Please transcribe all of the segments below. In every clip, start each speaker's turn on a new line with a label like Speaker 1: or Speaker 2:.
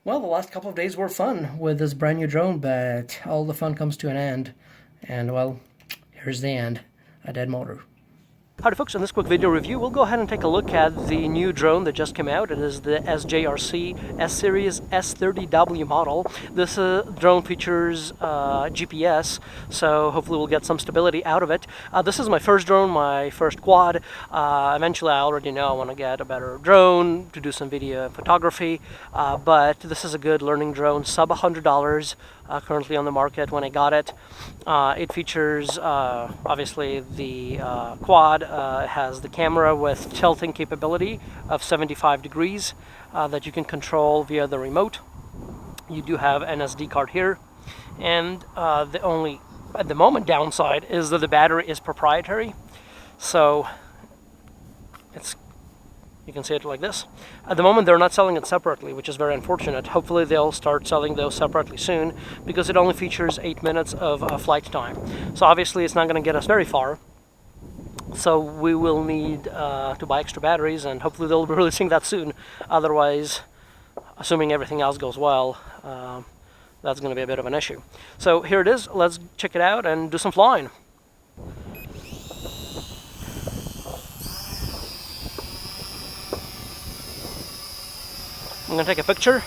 Speaker 1: Well, the last couple of days were fun with this brand new drone, but all the fun comes to an end. And well, here's the end. A dead motor. Howdy folks, in this quick video review, we'll go ahead and take a look at the new drone that just came out. It is the SJRC S-Series S30W model. This drone features GPS, so hopefully we'll get some stability out of it. This is my first drone, my first quad. Eventually I already know I want to get a better drone to do some video photography, but this is a good learning drone, sub $100. Currently on the market when I got it. It features obviously the quad. It has the camera with tilting capability of 75 degrees that you can control via the remote. You do have an SD card here, and the only at the moment downside is that the battery is proprietary, so you can see it like this. At the moment, they're not selling it separately, which is very unfortunate. Hopefully, they'll start selling those separately soon, because it only features 8 minutes of flight time. So obviously, it's not going to get us very far. So we will need to buy extra batteries, and hopefully they'll be releasing that soon. Otherwise, assuming everything else goes well, that's going to be a bit of an issue. So here it is. Let's check it out and do some flying. I'm going to take a picture.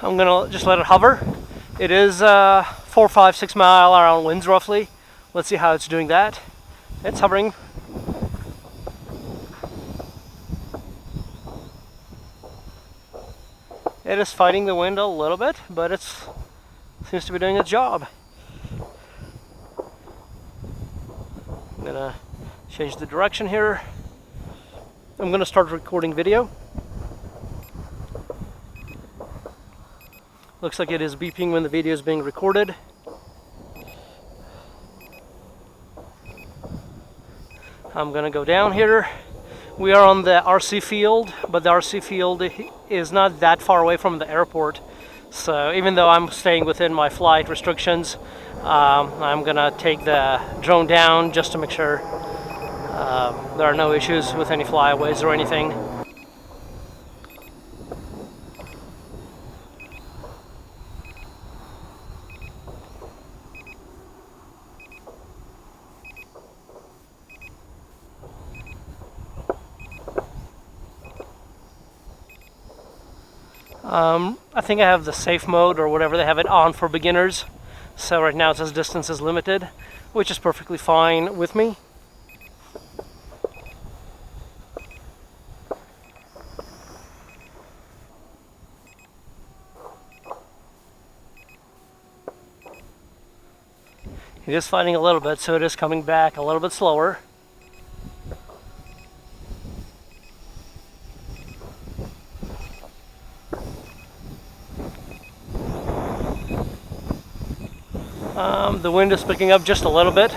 Speaker 1: I'm gonna just let it hover. It is 4, 5, 6 mile an hour winds roughly. Let's see how it's doing that. It's hovering. It is fighting the wind a little bit, but it seems to be doing its job. I'm gonna change the direction here. I'm gonna start recording video. Looks like it is beeping when the video is being recorded. I'm gonna go down here. We are on the RC field, but the RC field is not that far away from the airport. So even though I'm staying within my flight restrictions, I'm gonna take the drone down just to make sure there are no issues with any flyaways or anything. I think I have the safe mode or whatever they have it on for beginners. So right now it says distance is limited, which is perfectly fine with me. It is fighting a little bit, so it is coming back a little bit slower. The wind is picking up just a little bit,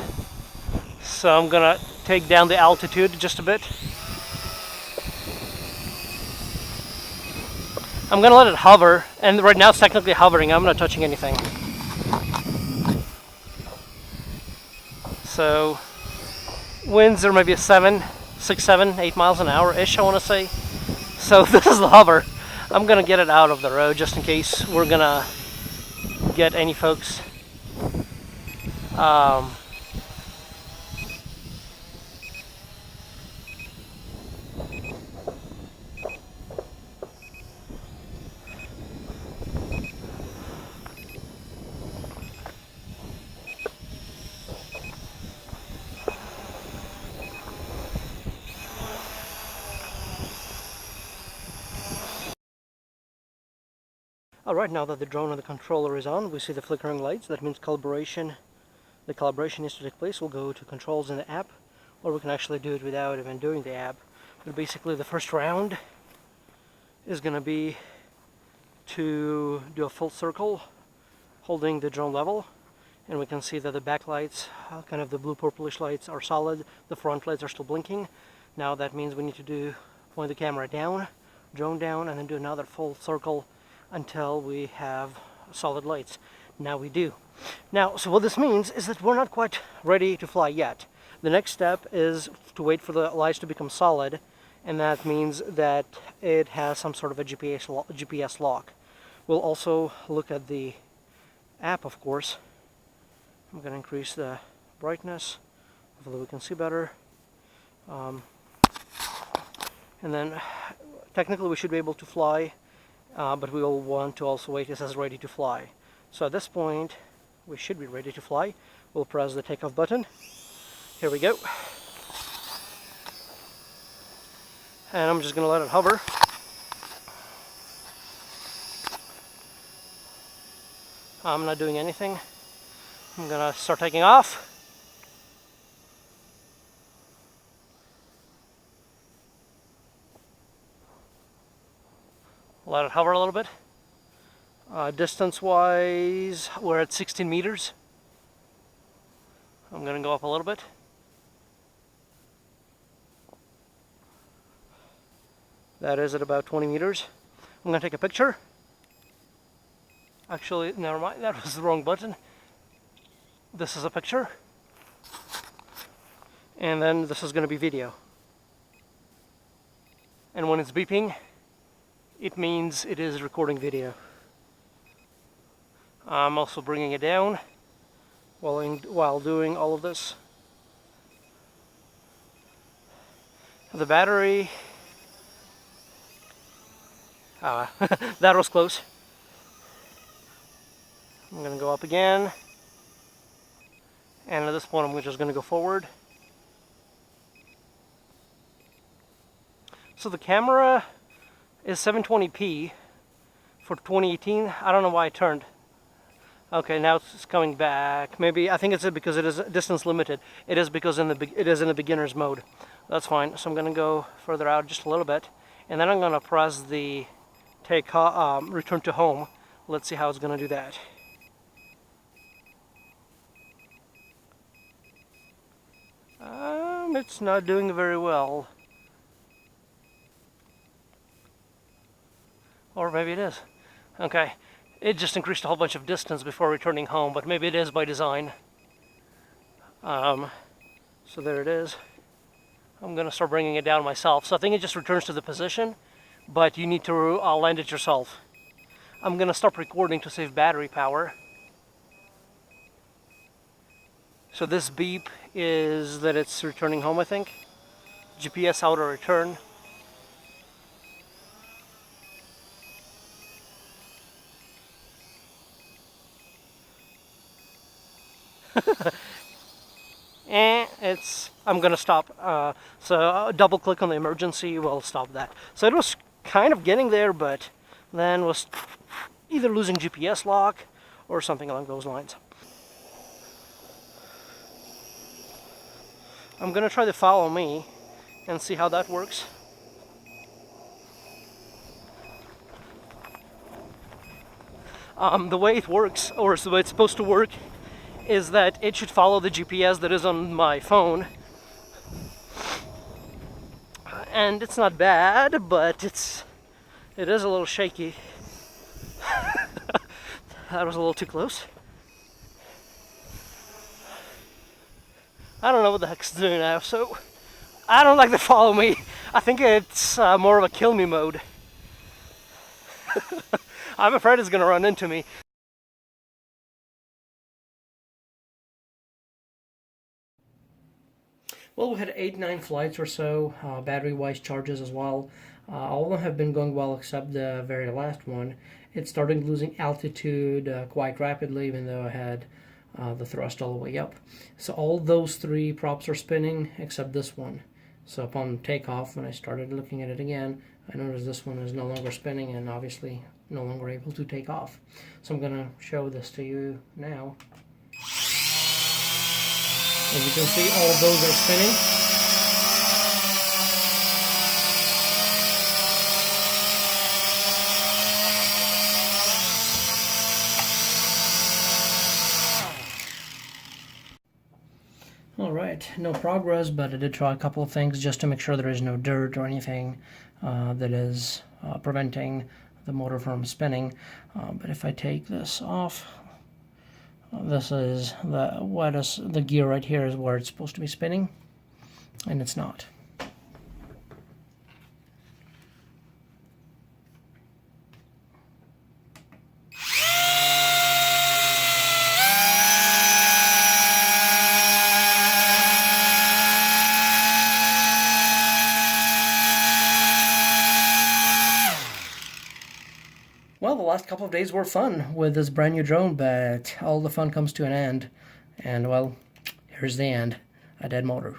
Speaker 1: so I'm gonna take down the altitude just a bit. I'm gonna let it hover, and right now it's technically hovering. I'm not touching anything. So winds are maybe 6, 7, 8 miles an hour-ish, I want to say. So this is the hover. I'm gonna get it out of the road just in case we're gonna get any folks. Alright, now that the drone and the controller is on, we see the flickering lights. That means calibration. The calibration needs to take place. We'll go to controls in the app, or we can actually do it without even doing the app. But basically the first round is going to be to do a full circle holding the drone level, and we can see that the back lights, kind of the blue purplish lights, are solid. The front lights are still blinking. Now that means we need to point the camera down, drone down, and then do another full circle until we have solid lights. Now we do. Now, so what this means is that we're not quite ready to fly yet. The next step is to wait for the lights to become solid, and that means that it has some sort of a GPS lock. We'll also look at the app, of course. I'm going to increase the brightness, hopefully we can see better. And then technically we should be able to fly, but we will want to also wait. It says ready to fly. So at this point we should be ready to fly. We'll press the takeoff button. Here we go. And I'm just going to let it hover. I'm not doing anything. I'm going to start taking off. Let it hover a little bit. Distance-wise, we're at 16 meters. I'm going to go up a little bit. That is at about 20 meters. I'm going to take a picture. Actually, never mind, that was the wrong button. This is a picture. And then this is going to be video. And when it's beeping, it means it is recording video. I'm also bringing it down while doing all of this. The battery... that was close. I'm going to go up again. And at this point I'm just going to go forward. So the camera is 720p for 2018. I don't know why it turned. Okay, now it's coming back. Maybe, I think it's because it is distance limited. It is because it is in the beginner's mode. That's fine. So I'm going to go further out just a little bit. And then I'm going to press the return to home. Let's see how it's going to do that. It's not doing very well. Or maybe it is. Okay, it just increased a whole bunch of distance before returning home, but maybe it is by design. So there it is. I'm going to start bringing it down myself. So I think it just returns to the position, but you need to land it yourself. I'm going to stop recording to save battery power. So this beep is that it's returning home, I think. GPS auto return. I'm gonna stop. So double click on the emergency will stop that. So it was kind of getting there, but then was either losing GPS lock or something along those lines. I'm gonna try to follow me and see how that works. The way it works, or the way it's supposed to work, is that it should follow the GPS that is on my phone. And it's not bad, but it is a little shaky. That was a little too close. I don't know what the heck it's doing now, so I don't like to follow me. I think it's more of a kill me mode. I'm afraid it's gonna run into me. Well, we had 8-9 flights or so, battery-wise charges as well. All of them have been going well except the very last one. It started losing altitude quite rapidly, even though I had the thrust all the way up. So all those 3 props are spinning except this one. So upon takeoff, when I started looking at it again, I noticed this one is no longer spinning and obviously no longer able to take off. So I'm going to show this to you now. As you can see, all of those are spinning. Alright, no progress, but I did try a couple of things just to make sure there is no dirt or anything that is preventing the motor from spinning. But if I take this off, this is the gear right here is where it's supposed to be spinning, and it's not. Well, the last couple of days were fun with this brand new drone, but all the fun comes to an end. And, well, here's the end. A dead motor.